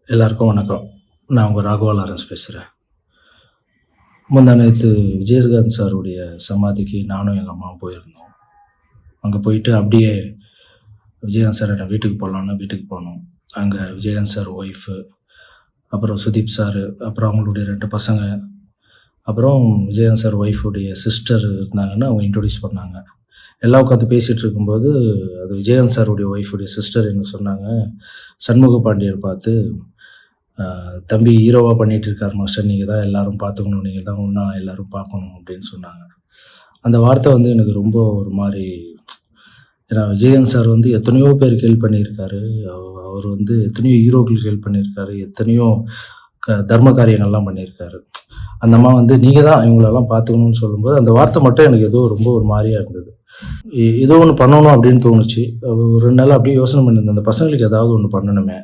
எல்லாருக்கும் வணக்கம். நான் உங்க ராகவா லாரன்ஸ் பேசுறேன். முந்தா நேத்து விஜயகாந்த் சாருடைய சமாதிக்கு நானும் எங்க அம்மாவும் போயிருந்தோம். அங்க போயிட்டு அப்படியே விஜயகாந்த் சாரோட வீட்டுக்கு போலான்னு வீட்டுக்கு போனோம். அங்க விஜயகாந்த் சார் ஒய்ஃபு, அப்புறம் சுதீப் சாரு, அப்புறம் அவங்களுடைய 2 பசங்க, அப்புறம் விஜயகாந்த் சார் ஒய்ஃபுடைய சிஸ்டர் இருந்தாங்கன்னு அவங்க இன்ட்ரோடியூஸ் பண்ணாங்க. எல்லாம் உட்காந்து பேசிட்டு இருக்கும்போது, அது விஜயகாந்த் சாருடைய ஒய்ஃபுடைய சிஸ்டர் என்ன சொன்னாங்க, சண்முக பாண்டியர் பார்த்து, "தம்பி ஹீரோவா பண்ணிட்டு இருக்காரு மாஸ்டர். நீங்க தான் எல்லாரும் பார்த்துக்கணும். நீங்க தான் ஒண்ணா எல்லாரும் பார்க்கணும்" அப்படின்னு சொன்னாங்க. அந்த வார்த்தை வந்து எனக்கு ரொம்ப ஒரு மாரி, ஏன்னா விஜயகாந்த் சார் வந்து எத்தனையோ பேருக்கு ஹெல்ப் பண்ணியிருக்காரு. அவர் வந்து எத்தனையோ ஹீரோக்களுக்கு ஹெல்ப் பண்ணியிருக்காரு. எத்தனையோ தர்ம காரியங்கள்லாம் பண்ணியிருக்காரு. அந்த அம்மா வந்து நீங்க தான் இவங்களெல்லாம் பார்த்துக்கணும்னு சொல்லும்போது, அந்த வார்த்தை மட்டும் எனக்கு ஏதோ ரொம்ப ஒரு மாரியா இருந்தது. ஏதோ ஒண்ணு பண்ணணும் அப்படின்னு தோணுச்சு. ஒரு 2 நாள் அப்படியே யோசனை பண்ணியிருந்தேன். அந்த பசங்களுக்கு ஏதாவது ஒண்ணு பண்ணணுமே.